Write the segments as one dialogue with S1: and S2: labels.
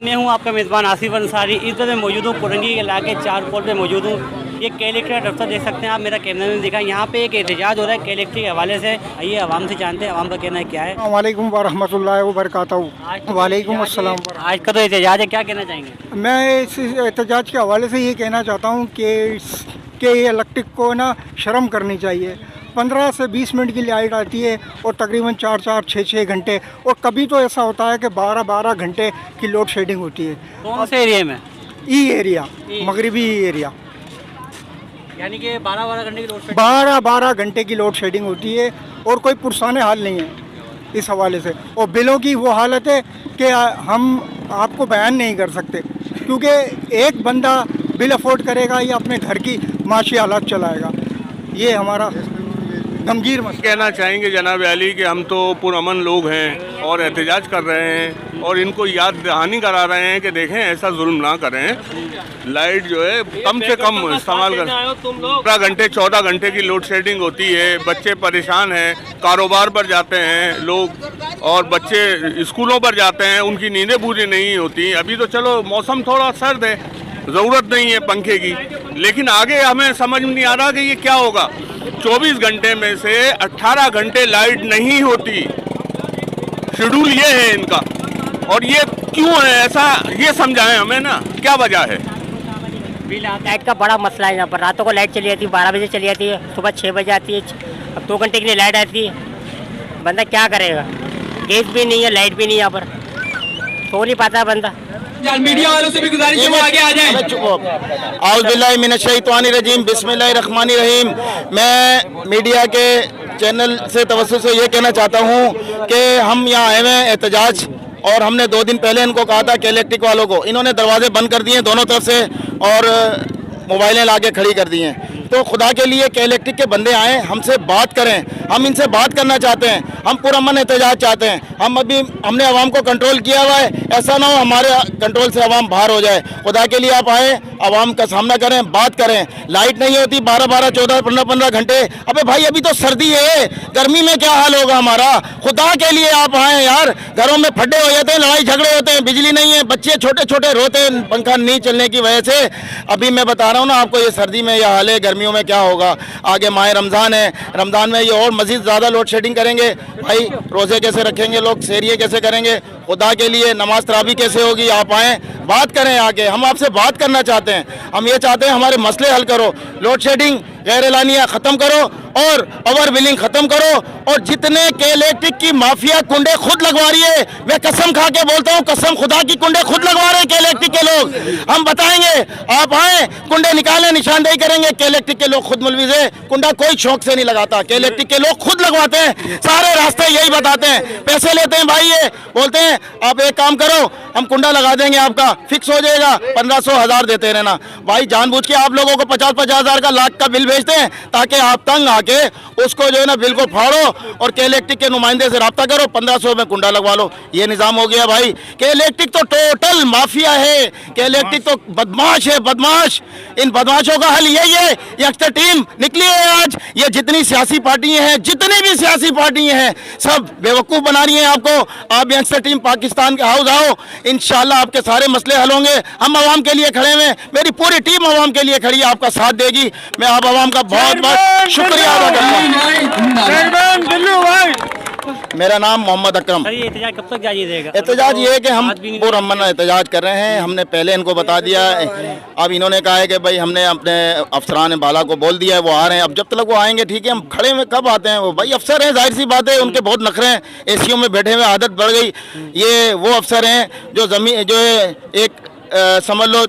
S1: मैं हूं आपका मेज़बान आसिफ अंसारी। इस वक्त मैं मौजूद हूँ कोरंगी के इलाके 4 पोल पे मौजूद हूँ। ये कलेक्ट्रेट दफ्तर देख सकते हैं आप, मेरा कैमरा में दिखा। यहाँ पे एक एहतजाज हो रहा है कलेक्ट्रेट के हवाले से। आइए आवाम से जानते हैं आवाम का कहना है क्या है।
S2: वालेकुम वरहमतुल्लाहि वबरकातुहू। वालेकुम अस्सलाम।
S1: आज का तो एहतजाज है, क्या कहना चाहेंगे?
S2: मैं इस एहतजाज के हवाले से ये कहना चाहता हूँ कि ये इलेक्ट्रिक को ना शर्म करनी चाहिए। 15 से 20 मिनट की लाइट आती है और तकरीबन 4-4, 6-6 घंटे, और कभी तो ऐसा होता है कि 12-12 घंटे की लोड शेडिंग होती है।
S1: कौन से एरिया में?
S2: ई एरिया, मगरिबी ई एरिया।
S1: यानी कि 12-12 घंटे की लोड शेडिंग।
S2: 12-12 घंटे की लोड शेडिंग होती है और कोई पुरसाने हाल नहीं है इस हवाले से। और बिलों की वो हालत है कि हम आपको बयान नहीं कर सकते, क्योंकि एक बंदा बिल अफोर्ड करेगा या अपने घर की माशी हालात चलाएगा। ये हमारा गमगीर मसला।
S3: कहना चाहेंगे जनाब अली कि हम तो पुरअमन लोग हैं और एहतजाज कर रहे हैं और इनको याद दहानी करा रहे हैं कि देखें ऐसा जुल्म ना करें। लाइट जो है कम से कम इस्तेमाल करें। 12 घंटे 14 घंटे की लोड शेडिंग होती है। बच्चे परेशान हैं, कारोबार पर जाते हैं लोग और बच्चे स्कूलों पर जाते हैं, उनकी नींदें पूरी नहीं होती। अभी तो चलो मौसम थोड़ा सर्द है, ज़रूरत नहीं है पंखे की, लेकिन आगे हमें समझ में नहीं आ रहा कि ये क्या होगा। 24 घंटे में से 18 घंटे लाइट नहीं होती। शेड्यूल ये है इनका, और ये क्यों है ऐसा, ये समझाएं हमें ना, क्या वजह है।
S4: लाइट का बड़ा मसला है यहाँ पर। रातों को लाइट चली जाती है, 12 बजे चली जाती है, सुबह 6 बजे आती है। अब 2 घंटे के लिए लाइट आती है, बंदा क्या करेगा? गैस भी नहीं है, लाइट भी नहीं है, यहाँ पर सो नहीं पाता बंदा।
S5: मीडिया वालों से भी गुजारिश है वो आगे आ जाएं।
S6: आउज़ुबिल्लाहि मिनश्शैतानिर्रजीम, बिस्मिल्लाहिर्रहमानिर्रहीम। मैं मीडिया के चैनल से तवज्जुह से ये कहना चाहता हूँ कि हम यहाँ आए हुए हैं एहतजाज, और हमने 2 दिन पहले इनको कहा था कि इलेक्ट्रिक वालों को, इन्होंने दरवाजे बंद कर दिए दोनों तरफ से और मोबाइलें लाके खड़ी कर दी हैं। तो खुदा के लिए कि इलेक्ट्रिक के बंदे आएँ, हमसे बात करें। हम इनसे बात करना चाहते हैं, हम पुरअमन एहतजाज चाहते हैं। हमने आवाम को कंट्रोल किया हुआ है, ऐसा ना हो हमारे कंट्रोल से आवाम बाहर हो जाए। खुदा के लिए आप आए, आवाम का सामना करें, बात करें। लाइट नहीं होती 12-12, 14, 15-15 घंटे। अबे भाई अभी तो सर्दी है, गर्मी में क्या हाल होगा हमारा। खुदा के लिए आप आए यार। घरों में फड्डे हो जाते हैं, लड़ाई झगड़े होते हैं, बिजली नहीं है, बच्चे छोटे छोटे रोते हैं पंखा नहीं चलने की वजह से। अभी मैं बता रहा हूँ ना आपको, ये सर्दी में यह हाल है, गर्मियों में क्या होगा। आगे माह रमज़ान है, रमज़ान में ये और मज़ीद ज़्यादा लोड शेडिंग करेंगे। भाई रोज़े कैसे रखेंगे लोग, सहरिये कैसे करेंगे? खुदा के लिए नमाज तरावी कैसे होगी? आप आएँ, बात करें आके। हम आपसे बात करना चाहते हैं, हम ये चाहते हैं हमारे मसले हल करो। लोड शेडिंग गैर एलानिया ख़त्म करो और ओवर बिलिंग ख़त्म करो। और जितने के इलेक्ट्रिक की माफिया कुंडे खुद लगवा रही है, मैं कसम खा के बोलता हूँ, कसम खुदा की, कुंडे खुद लगवा रहे हैं के इलेक्ट्रिक के लोग। हम बताएंगे, आप आए, कुंडे निकालें, निशानदेही करेंगे। के इलेक्ट्रिक के लोग खुद मुलविज़ है, कुंडा कोई शौक से नहीं लगाता, के इलेक्ट्रिक के लोग खुद लगवाते हैं। सारे रास्ते यही बताते हैं, पैसे लेते हैं भाई। ये बोलते हैं आप एक काम करो, हम कुंडा लगा देंगे, आपका फिक्स हो जाएगा, 1500-1000 देते रहना। भाई जानबूझ के आप लोगों को 50-50 हज़ार का, लाख का बिल भेजते हैं ताकि आप तंग आके उसको जो है ना बिल को फाड़ो और के इलेक्ट्रिक के नुमाइंदे से रब्ता करो, 1500 में कुंडा लगवा लो। ये निज़ाम हो गया भाई। के इलेक्ट्रिक तो टोटल माफिया है, के इलेक्ट्रिक तो बदमाश है, बदमाश। इन बदमाशों का हल यही है, यंगस्टर टीम निकली है आज। ये जितनी सियासी पार्टियां हैं, जितनी भी सियासी पार्टियां हैं, सब बेवकूफ़ बना रही हैं आपको। आप यंगस्टर टीम पाकिस्तान के हाउस आओ, इंशाल्लाह आपके सारे मसले हल होंगे। हम आवाम के लिए खड़े हैं, मेरी पूरी टीम आवाम के लिए खड़ी है, आपका साथ देगी। मैं आप आवाम का बहुत बहुत शुक्रिया अदा करता हूँ। मेरा नाम मोहम्मद अकरम।
S1: सर ये एहतजाज कब तक जारी रहेगा?
S6: एहतजाज ये है कि हम पुरअमन एहतजाज कर रहे हैं। हमने पहले इनको बता दिया है, अब इन्होंने कहा है कि भाई हमने अपने अफसरान बाला को बोल दिया है, वो आ रहे हैं। अब जब तक वो आएंगे ठीक है, हम खड़े में कब आते हैं? वो भाई अफसर हैं, जाहिर सी बात है, उनके बहुत नखरे हैं, एसीओ में बैठे हुए आदत बढ़ गई। ये वो अफसर हैं जो ज़मीन जो है एक समझ लो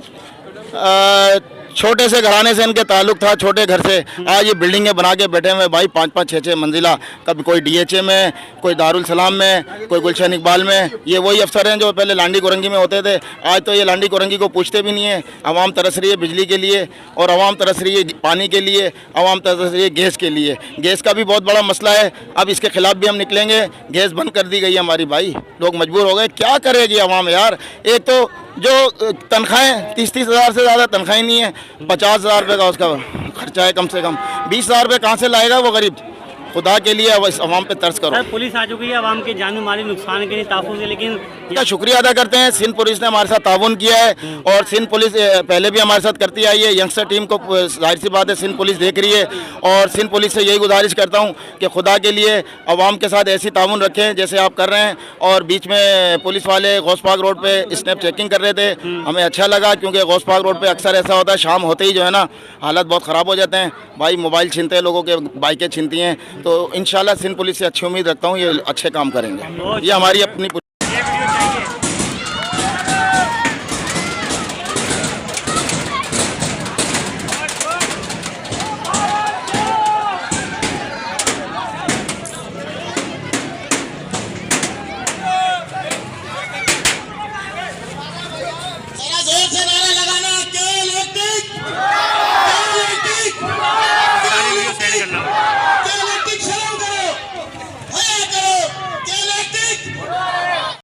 S6: छोटे से घराने से इनके ताल्लुक था, छोटे घर से। आज ये बिल्डिंगें बना के बैठे हुए भाई, 5-5, 6-6 मंजिला। कभी कोई DHA में, कोई दारुल सलाम में, कोई गुलशन इकबाल में। ये वही अफसर हैं जो पहले लांडी कोरंगी में होते थे। आज तो ये लांडी कोरंगी को पूछते भी नहीं है। आवाम तरस रही है बिजली के लिए, और आवाम तरस रही है पानी के लिए, आवाम तरस रही है गैस के लिए। गैस का भी बहुत बड़ा मसला है, अब इसके खिलाफ भी हम निकलेंगे। गैस बंद कर दी गई है हमारी भाई, लोग मजबूर हो गए। क्या करेगी आवाम यार? एक तो जो तनख्वाहें 30-30 हज़ार से ज़्यादा तनख्वाहें नहीं है, 50 हज़ार रुपये का उसका खर्चा है कम से कम। 20 हज़ार रुपये कहाँ से लाएगा वो गरीब? खुदा के लिए आवाम पे तरस करो।
S1: सर पुलिस आ चुकी है आवाम के जान माली नुकसान के लिए तहफ़्फ़ुज़ के, लेकिन
S6: का शुक्रिया अदा करते हैं। सिंध पुलिस ने हमारे साथ ताउन किया है और सिंध पुलिस पहले भी हमारे साथ करती आई है। यंगस्टर टीम को जाहिर सी बात है सिंध पुलिस देख रही है और सिंध पुलिस से यही गुजारिश करता हूं कि खुदा के लिए अवाम के साथ ऐसी ताउन रखें जैसे आप कर रहे हैं। और बीच में पुलिस वाले गौस पार्क रोड पे स्नैप चेकिंग कर रहे थे, हमें अच्छा लगा क्योंकि गौस पार्क रोड पे अक्सर ऐसा होता है शाम होते ही जो है ना हालत बहुत ख़राब हो जाते हैं। भाई मोबाइल छीनते हैं लोगों के, बाइकें छीनती हैं। तो इंशाल्लाह सिंध पुलिस से अच्छी उम्मीद रखता हूँ ये अच्छे काम करेंगे। ये हमारी अपनी